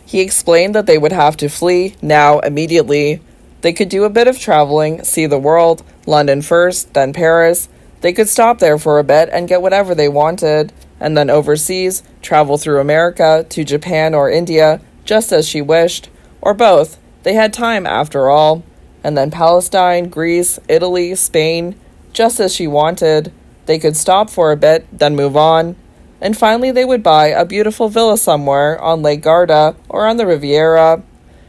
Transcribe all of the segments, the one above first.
He explained that they would have to flee, now, immediately. They could do a bit of traveling, see the world, London first, then Paris. They could stop there for a bit and get whatever they wanted, and then overseas, travel through America, to Japan or India, just as she wished, or both. They had time, after all. And then Palestine, Greece, Italy, Spain, just as she wanted. They could stop for a bit, then move on. And finally they would buy a beautiful villa somewhere on Lake Garda or on the Riviera.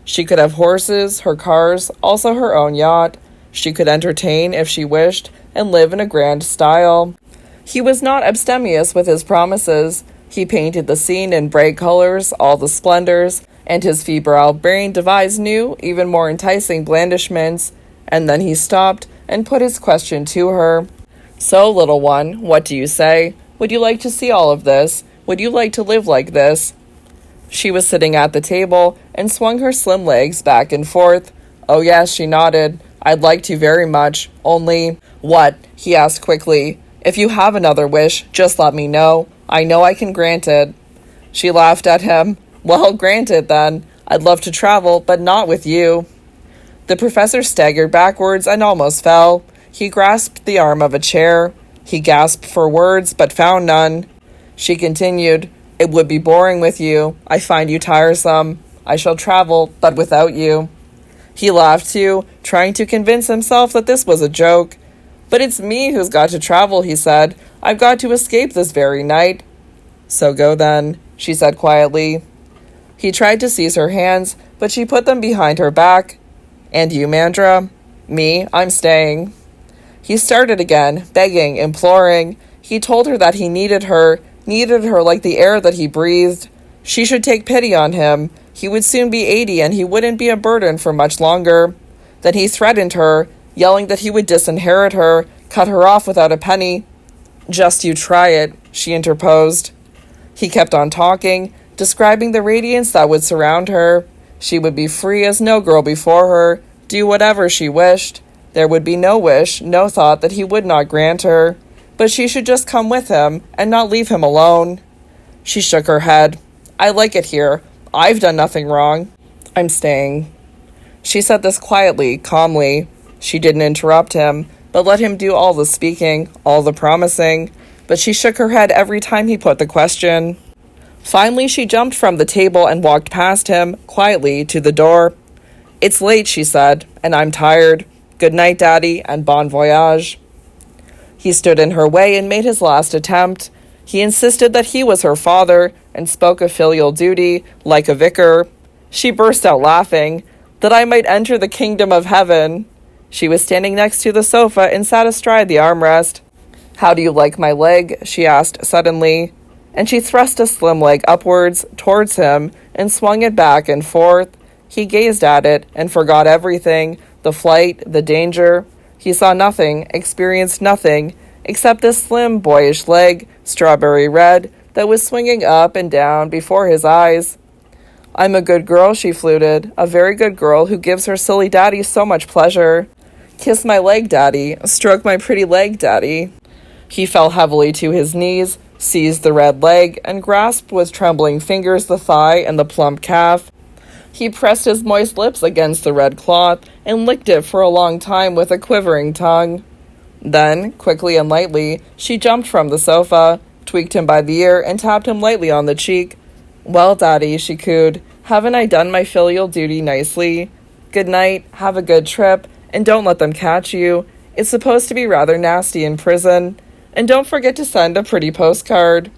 She could have horses, her cars, also her own yacht. She could entertain if she wished and live in a grand style. He was not abstemious with his promises. He painted the scene in bright colors, all the splendors, and his febrile brain devised new, even more enticing blandishments. And then he stopped and put his question to her. "So, little one, what do you say? Would you like to see all of this? Would you like to live like this?" She was sitting at the table and swung her slim legs back and forth. "Oh yes," she nodded. "I'd like to very much. Only—" "What?" he asked quickly. "If you have another wish, just let me know. I know I can grant it." She laughed at him. "Well, grant it then. I'd love to travel, but not with you." The professor staggered backwards and almost fell. He grasped the arm of a chair. He gasped for words, but found none. She continued, "It would be boring with you. I find you tiresome. I shall travel, but without you." He laughed too, trying to convince himself that this was a joke. "But it's me who's got to travel," he said. "I've got to escape this very night." "So go then," she said quietly. He tried to seize her hands, but she put them behind her back. "And you, Mandra?" "Me, I'm staying." He started again, begging, imploring. He told her that he needed her like the air that he breathed. She should take pity on him. He would soon be 80 and he wouldn't be a burden for much longer. Then he threatened her, yelling that he would disinherit her, cut her off without a penny. "Just you try it," she interposed. He kept on talking, describing the radiance that would surround her. She would be free as no girl before her, do whatever she wished. There would be no wish, no thought that he would not grant her, but she should just come with him and not leave him alone. She shook her head. "I like it here. I've done nothing wrong. I'm staying." She said this quietly, calmly. She didn't interrupt him, but let him do all the speaking, all the promising, but she shook her head every time he put the question. Finally, she jumped from the table and walked past him, quietly, to the door. "It's late," she said, "and I'm tired. Good night, Daddy, and bon voyage." He stood in her way and made his last attempt. He insisted that he was her father and spoke of filial duty, like a vicar. She burst out laughing. "That I might enter the kingdom of heaven." She was standing next to the sofa and sat astride the armrest. "How do you like my leg?" she asked suddenly. And she thrust a slim leg upwards, towards him, and swung it back and forth. He gazed at it and forgot everything, the flight, the danger. He saw nothing, experienced nothing, except this slim, boyish leg, strawberry red, that was swinging up and down before his eyes. "I'm a good girl," she fluted, "a very good girl who gives her silly daddy so much pleasure. Kiss my leg, Daddy. Stroke my pretty leg, Daddy." He fell heavily to his knees, seized the red leg, and grasped with trembling fingers the thigh and the plump calf. He pressed his moist lips against the red cloth and licked it for a long time with a quivering tongue. Then, quickly and lightly, she jumped from the sofa, tweaked him by the ear, and tapped him lightly on the cheek. "Well, Daddy," she cooed, "haven't I done my filial duty nicely? Good night, have a good trip, and don't let them catch you. It's supposed to be rather nasty in prison. And don't forget to send a pretty postcard."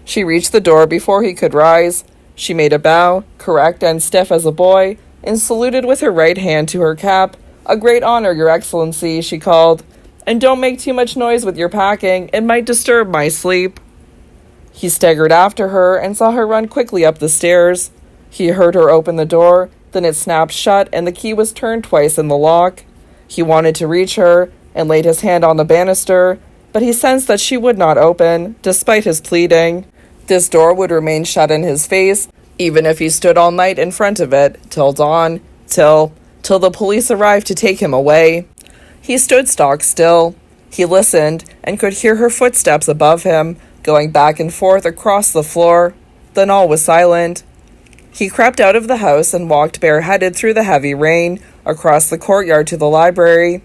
She reached the door before he could rise. She made a bow, correct and stiff as a boy, and saluted with her right hand to her cap. "A great honor, Your Excellency," she called. "And don't make too much noise with your packing. It might disturb my sleep." He staggered after her and saw her run quickly up the stairs. He heard her open the door, then it snapped shut and the key was turned twice in the lock. He wanted to reach her and laid his hand on the banister, but he sensed that she would not open, despite his pleading. This door would remain shut in his face, even if he stood all night in front of it, till dawn, till the police arrived to take him away. He stood stock still. He listened, and could hear her footsteps above him, going back and forth across the floor. Then all was silent. He crept out of the house and walked bareheaded through the heavy rain, across the courtyard to the library.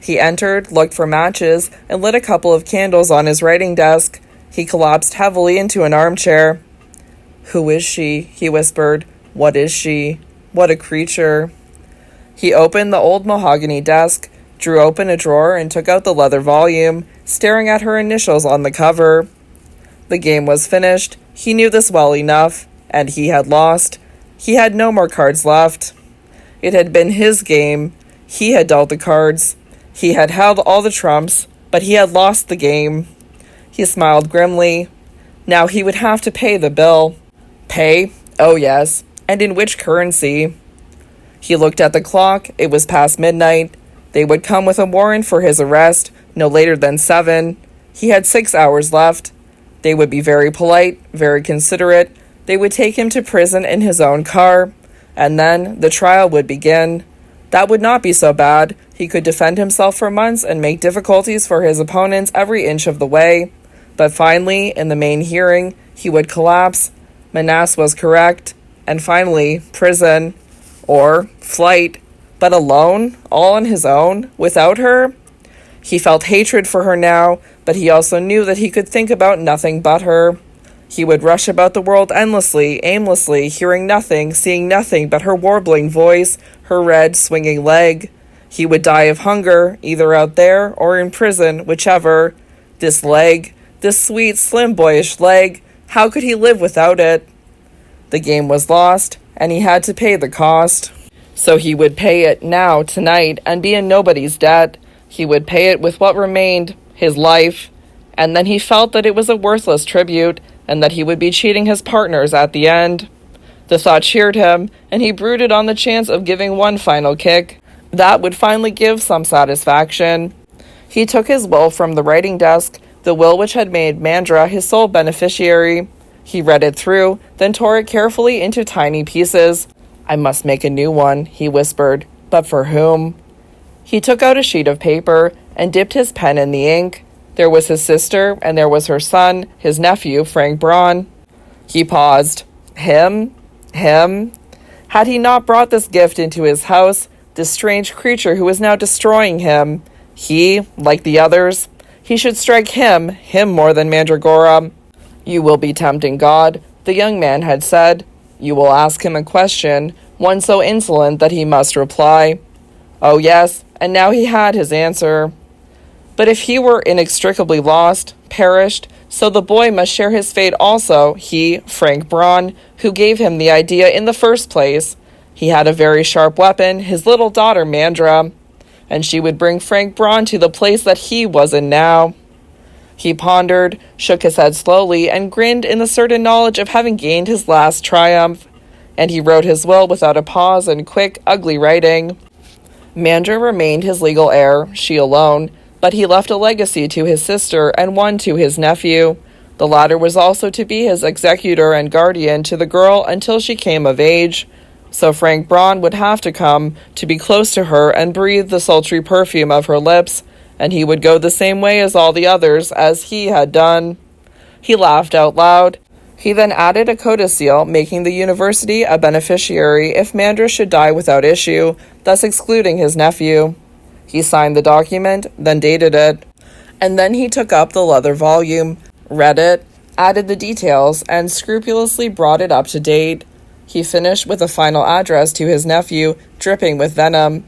He entered, looked for matches, and lit a couple of candles on his writing desk. He collapsed heavily into an armchair. "Who is she?" he whispered. "What is she? What a creature." He opened the old mahogany desk, drew open a drawer, and took out the leather volume, staring at her initials on the cover. The game was finished. He knew this well enough, and he had lost. He had no more cards left. It had been his game. He had dealt the cards. He had held all the trumps, but he had lost the game. He smiled grimly. Now he would have to pay the bill. Pay? Oh yes. And in which currency? He looked at the clock. It was past midnight. They would come with a warrant for his arrest, no later than 7. He had 6 hours left. They would be very polite, very considerate. They would take him to prison in his own car. And then the trial would begin. That would not be so bad. He could defend himself for months and make difficulties for his opponents every inch of the way. But finally, in the main hearing, he would collapse. Menace was correct. And finally, prison. Or flight. But alone? All on his own? Without her? He felt hatred for her now, but he also knew that he could think about nothing but her. He would rush about the world endlessly, aimlessly, hearing nothing, seeing nothing but her warbling voice, her red, swinging leg. He would die of hunger, either out there or in prison, whichever. This leg, this sweet, slim, boyish leg, how could he live without it? The game was lost, and he had to pay the cost. So he would pay it now, tonight, and be in nobody's debt. He would pay it with what remained, his life. And then he felt that it was a worthless tribute, and that he would be cheating his partners at the end. The thought cheered him, and he brooded on the chance of giving one final kick. That would finally give some satisfaction. He took his will from the writing desk, the will which had made Mandra his sole beneficiary. He read it through, then tore it carefully into tiny pieces. "I must make a new one," he whispered. "But for whom?" He took out a sheet of paper and dipped his pen in the ink. There was his sister, and there was her son, his nephew, Frank Braun. He paused. Him? Had he not brought this gift into his house, this strange creature who was now destroying him? He, like the others, he should strike him more than Mandragora. "You will be tempting God," the young man had said. "You will ask him a question, one so insolent that he must reply." Oh yes, and now he had his answer. But if he were inextricably lost, perished, so the boy must share his fate also, he, Frank Braun, who gave him the idea in the first place. He had a very sharp weapon, his little daughter Mandra, and she would bring Frank Braun to the place that he was in now. He pondered, shook his head slowly, and grinned in the certain knowledge of having gained his last triumph. And he wrote his will without a pause in quick, ugly writing. Mandra remained his legal heir, she alone, but he left a legacy to his sister and one to his nephew. The latter was also to be his executor and guardian to the girl until she came of age. So Frank Braun would have to come to be close to her and breathe the sultry perfume of her lips, and he would go the same way as all the others, as he had done. He laughed out loud. He then added a codicil, making the university a beneficiary if Mandra should die without issue, thus excluding his nephew. He signed the document, then dated it. And then he took up the leather volume, read it, added the details, and scrupulously brought it up to date. He finished with a final address to his nephew, dripping with venom.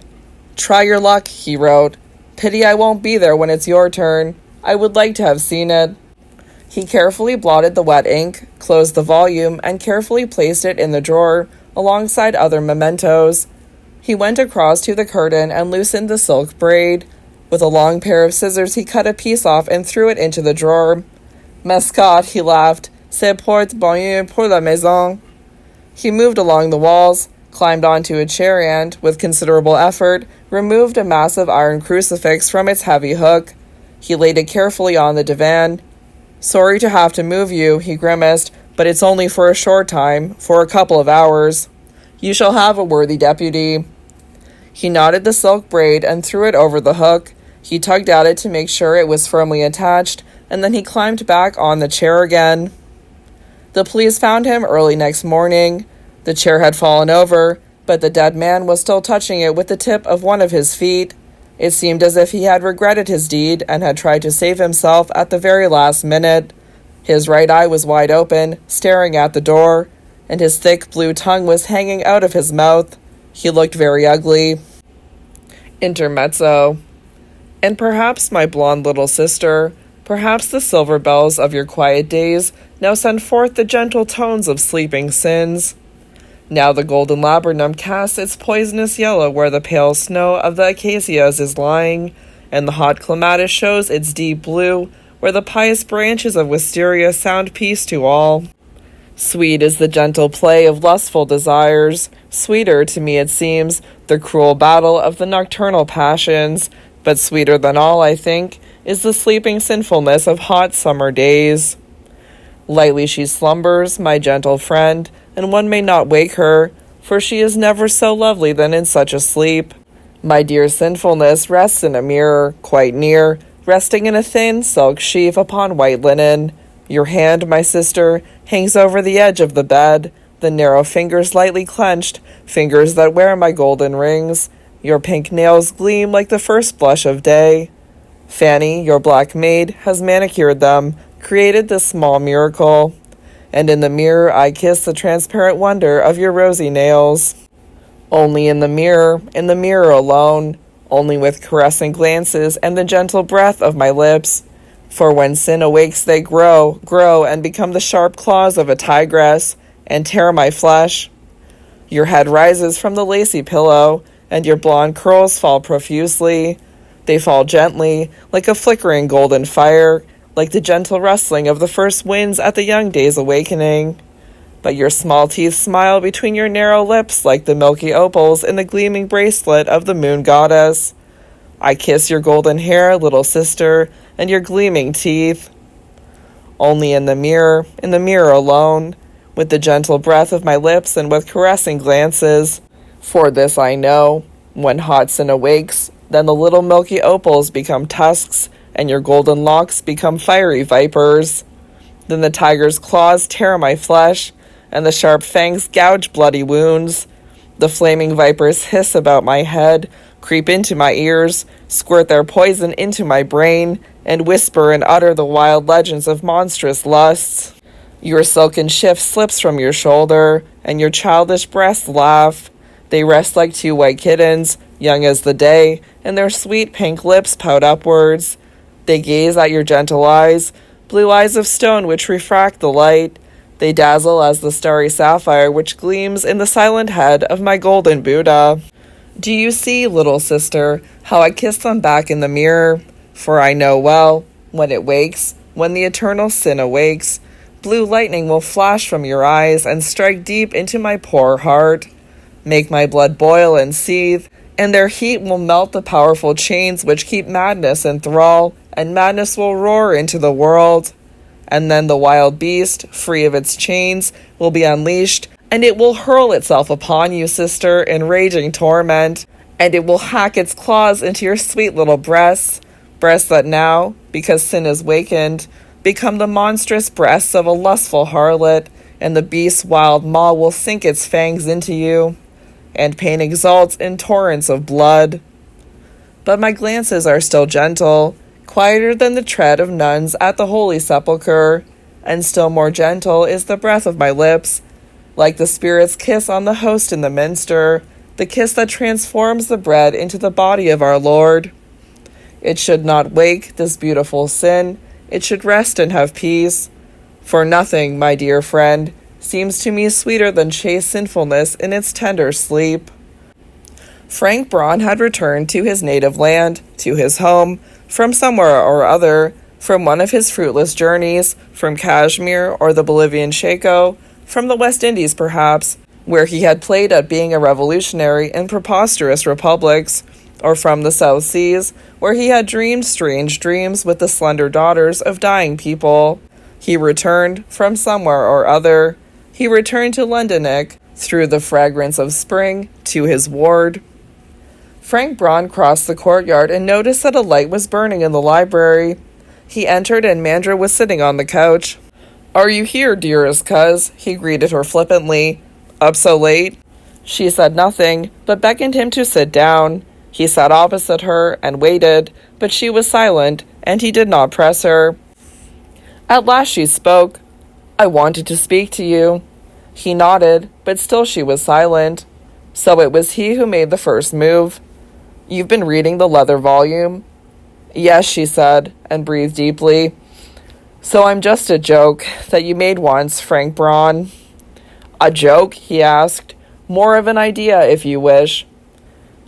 "Try your luck," he wrote. "Pity I won't be there when it's your turn. I would like to have seen it." He carefully blotted the wet ink, closed the volume, and carefully placed it in the drawer, alongside other mementos. He went across to the curtain and loosened the silk braid. With a long pair of scissors, he cut a piece off and threw it into the drawer. "Mascotte," he laughed, "c'est porte-bonheur pour la maison." He moved along the walls, climbed onto a chair and, with considerable effort, removed a massive iron crucifix from its heavy hook. He laid it carefully on the divan. "Sorry to have to move you," he grimaced, "but it's only for a short time, for a couple of hours. You shall have a worthy deputy." He knotted the silk braid and threw it over the hook. He tugged at it to make sure it was firmly attached, and then he climbed back on the chair again. The police found him early next morning. The chair had fallen over, but the dead man was still touching it with the tip of one of his feet. It seemed as if he had regretted his deed and had tried to save himself at the very last minute. His right eye was wide open, staring at the door, and his thick blue tongue was hanging out of his mouth. He looked very ugly. Intermezzo. And perhaps, my blonde little sister, perhaps the silver bells of your quiet days now send forth the gentle tones of sleeping sins. Now the golden laburnum casts its poisonous yellow where the pale snow of the acacias is lying, and the hot clematis shows its deep blue where the pious branches of wisteria sound peace to all. Sweet is the gentle play of lustful desires, sweeter, to me it seems, the cruel battle of the nocturnal passions, but sweeter than all, I think, is the sleeping sinfulness of hot summer days. Lightly she slumbers, my gentle friend, and one may not wake her, for she is never so lovely than in such a sleep. My dear sinfulness rests in a mirror, quite near, resting in a thin silk sheaf upon white linen. Your hand, my sister, hangs over the edge of the bed, the narrow fingers lightly clenched, fingers that wear my golden rings. Your pink nails gleam like the first blush of day. Fanny, your black maid, has manicured them, created this small miracle. And in the mirror I kiss the transparent wonder of your rosy nails. Only in the mirror alone, only with caressing glances and the gentle breath of my lips. For when sin awakes they grow, and become the sharp claws of a tigress, and tear my flesh. Your head rises from the lacy pillow, and your blonde curls fall profusely. They fall gently, like a flickering golden fire, like the gentle rustling of the first winds at the young day's awakening. But your small teeth smile between your narrow lips like the milky opals in the gleaming bracelet of the moon goddess. I kiss your golden hair, little sister, and your gleaming teeth. Only in the mirror alone, with the gentle breath of my lips and with caressing glances. For this I know, when hot sin awakes, then the little milky opals become tusks, and your golden locks become fiery vipers. Then the tiger's claws tear my flesh, and the sharp fangs gouge bloody wounds. The flaming vipers hiss about my head, creep into my ears, squirt their poison into my brain, and whisper and utter the wild legends of monstrous lusts. Your silken shift slips from your shoulder, and your childish breasts laugh. They rest like two white kittens, young as the day, and their sweet pink lips pout upwards. They gaze at your gentle eyes, blue eyes of stone which refract the light. They dazzle as the starry sapphire which gleams in the silent head of my golden Buddha. Do you see, little sister, how I kiss them back in the mirror? For I know well, when it wakes, when the eternal sin awakes, blue lightning will flash from your eyes and strike deep into my poor heart, make my blood boil and seethe, and their heat will melt the powerful chains which keep madness in thrall, and madness will roar into the world. And then the wild beast, free of its chains, will be unleashed, and it will hurl itself upon you, sister, in raging torment, and it will hack its claws into your sweet little breasts that now, because sin is wakened, become the monstrous breasts of a lustful harlot, and the beast's wild maw will sink its fangs into you, and pain exalts in torrents of blood. But my glances are still gentle, quieter than the tread of nuns at the Holy Sepulchre, and still more gentle is the breath of my lips, like the Spirit's kiss on the host in the minster, the kiss that transforms the bread into the body of our Lord. It should not wake, this beautiful sin, it should rest and have peace, for nothing, my dear friend, seems to me sweeter than chaste sinfulness in its tender sleep. Frank Braun had returned to his native land, to his home, from somewhere or other, from one of his fruitless journeys, from Kashmir or the Bolivian Chaco, from the West Indies perhaps, where he had played at being a revolutionary in preposterous republics, or from the South Seas, where he had dreamed strange dreams with the slender daughters of dying people. He returned from somewhere or other. He returned to Londonic, through the fragrance of spring, to his ward. Frank Braun crossed the courtyard and noticed that a light was burning in the library. He entered and Mandra was sitting on the couch. "Are you here, dearest coz?" he greeted her flippantly. Up so late?" She said nothing, but beckoned him to sit down. He sat opposite her and waited, but she was silent, and he did not press her. At last she spoke. "I wanted to speak to you." He nodded, but still she was silent. So it was he who made the first move. "You've been reading the leather volume?" "Yes," she said, and breathed deeply. "So I'm just a joke that you made once, Frank Braun." "A joke?" he asked. "More of an idea, if you wish."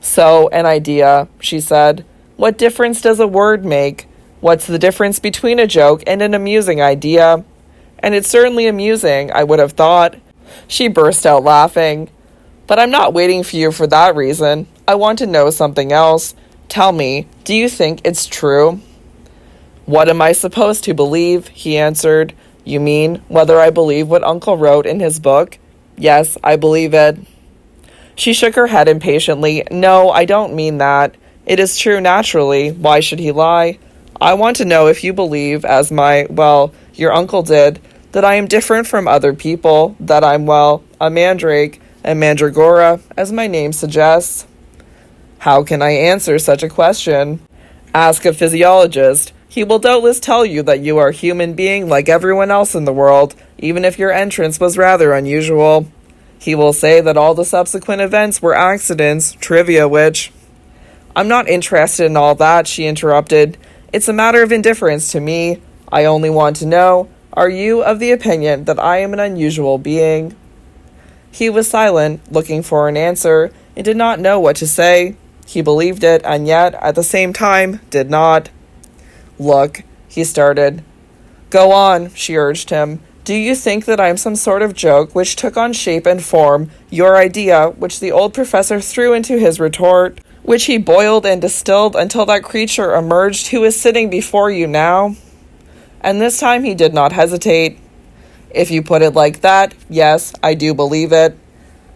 "So, an idea," she said. "What difference does a word make? What's the difference between a joke and an amusing idea?" "And it's certainly amusing, I would have thought." She burst out laughing. "But I'm not waiting for you for that reason. I want to know something else. Tell me, do you think it's true?" "What am I supposed to believe?" he answered. "You mean whether I believe what Uncle wrote in his book?" "Yes, I believe it." She shook her head impatiently. "No, I don't mean that. It is true naturally. Why should he lie? I want to know if you believe, as your uncle did, that I am different from other people, that I'm, a mandrake, a mandragora, as my name suggests." "How can I answer such a question?" "Ask a physiologist. He will doubtless tell you that you are a human being like everyone else in the world, even if your entrance was rather unusual. He will say that all the subsequent events were accidents, trivia which—" "I'm not interested in all that," she interrupted. "It's a matter of indifference to me. I only want to know, are you of the opinion that I am an unusual being?" He was silent, looking for an answer, and did not know what to say. He believed it, and yet, at the same time, did not. "Look," he started. "Go on," she urged him. "Do you think that I am some sort of joke which took on shape and form, your idea, which the old professor threw into his retort, which he boiled and distilled until that creature emerged who is sitting before you now?" And this time he did not hesitate. "If you put it like that, yes, I do believe it."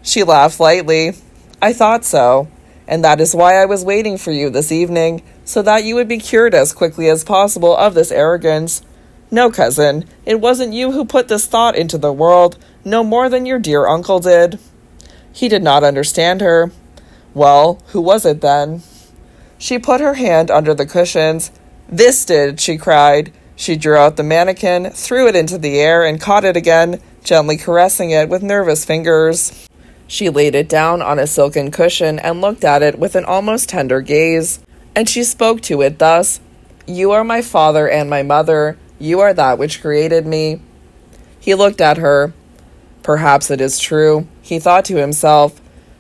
She laughed lightly. "I thought so. And that is why I was waiting for you this evening, so that you would be cured as quickly as possible of this arrogance. No, cousin, it wasn't you who put this thought into the world, no more than your dear uncle did." He did not understand her. "Well, who was it then?" She put her hand under the cushions. "This did," she cried. She drew out the mannequin, threw it into the air, and caught it again, gently caressing it with nervous fingers. She laid it down on a silken cushion and looked at it with an almost tender gaze. And she spoke to it thus: "You are my father and my mother. You are that which created me." He looked at her. "Perhaps it is true," he thought to himself.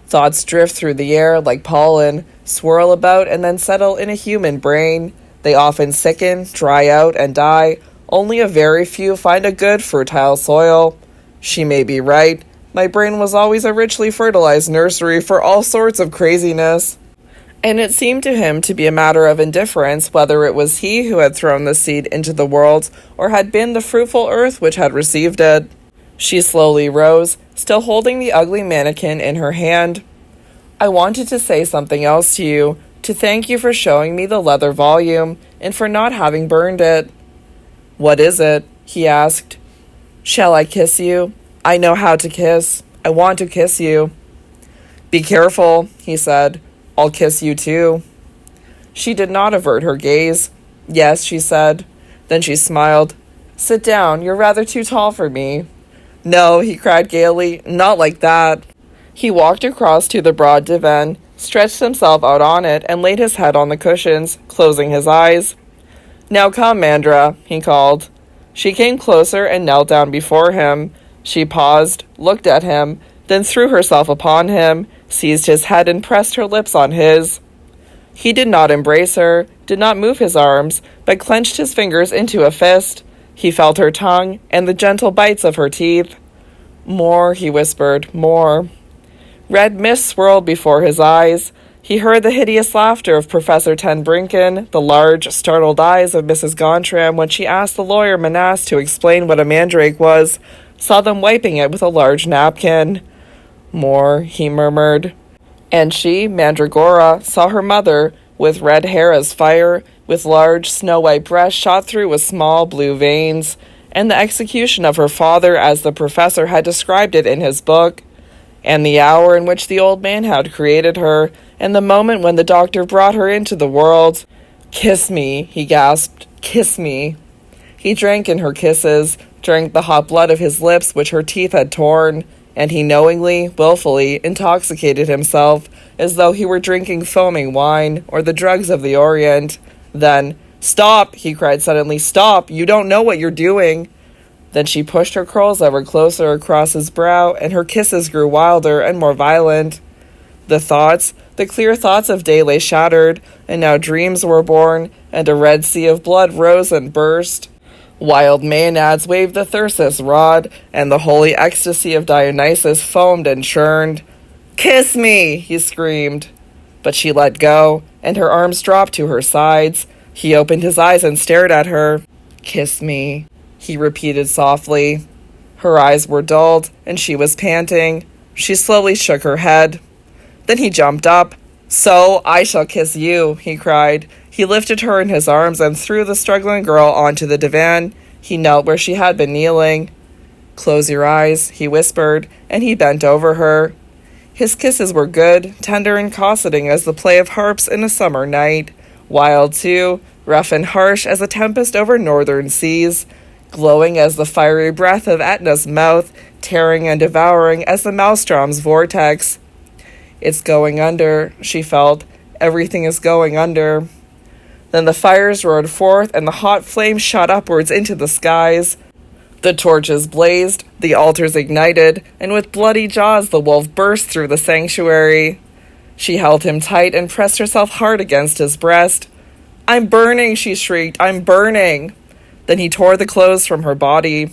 Thoughts drift through the air like pollen, swirl about and then settle in a human brain. They often sicken, dry out, and die. Only a very few find a good, fertile soil. She may be right. My brain was always a richly fertilized nursery for all sorts of craziness. And it seemed to him to be a matter of indifference whether it was he who had thrown the seed into the world or had been the fruitful earth which had received it. She slowly rose, still holding the ugly mannequin in her hand. "I wanted to say something else to you, to thank you for showing me the leather volume, and for not having burned it." "What is it?" he asked. "Shall I kiss you? I know how to kiss. I want to kiss you." "Be careful," he said. "I'll kiss you too." She did not avert her gaze. "Yes," she said. Then she smiled. "Sit down, you're rather too tall for me." "No," he cried gaily, "not like that." He walked across to the broad divan, stretched himself out on it, and laid his head on the cushions, closing his eyes. "Now come, Mandra," he called. She came closer and knelt down before him. She paused, looked at him, then threw herself upon him, seized his head and pressed her lips on his. He did not embrace her, did not move his arms, but clenched his fingers into a fist. He felt her tongue and the gentle bites of her teeth. "More," he whispered, "more." Red mist swirled before his eyes. He heard the hideous laughter of Professor Ten Brinken, the large, startled eyes of Mrs. Gontram when she asked the lawyer Manas to explain what a mandrake was, saw them wiping it with a large napkin. "More," he murmured. And she, Mandragora, saw her mother, with red hair as fire, with large snow-white breasts shot through with small blue veins, and the execution of her father as the professor had described it in his book. and the hour in which the old man had created her, and the moment when the doctor brought her into the world. "Kiss me," he gasped. "Kiss me." He drank in her kisses, drank the hot blood of his lips which her teeth had torn, and he knowingly, willfully, intoxicated himself, as though he were drinking foaming wine, or the drugs of the Orient. Then, "Stop!" he cried suddenly. "Stop! You don't know what you're doing!" Then she pushed her curls ever closer across his brow, and her kisses grew wilder and more violent. The clear thoughts of day lay shattered, and now dreams were born, and a red sea of blood rose and burst. Wild maenads waved the thyrsus rod, and the holy ecstasy of Dionysus foamed and churned. "Kiss me!" he screamed. But she let go, and her arms dropped to her sides. He opened his eyes and stared at her. "Kiss me," he repeated softly. Her eyes were dulled, and she was panting. She slowly shook her head. Then he jumped up. "So I shall kiss you," he cried. He lifted her in his arms and threw the struggling girl onto the divan. He knelt where she had been kneeling. "Close your eyes," he whispered, and he bent over her. His kisses were good, tender and cosseting as the play of harps in a summer night. Wild, too, rough and harsh as a tempest over northern seas. Glowing as the fiery breath of Etna's mouth, tearing and devouring as the maelstrom's vortex. "It's going under," she felt. "Everything is going under." Then the fires roared forth, and the hot flames shot upwards into the skies. The torches blazed, the altars ignited, and with bloody jaws the wolf burst through the sanctuary. She held him tight and pressed herself hard against his breast. "I'm burning," she shrieked. "I'm burning." Then he tore the clothes from her body.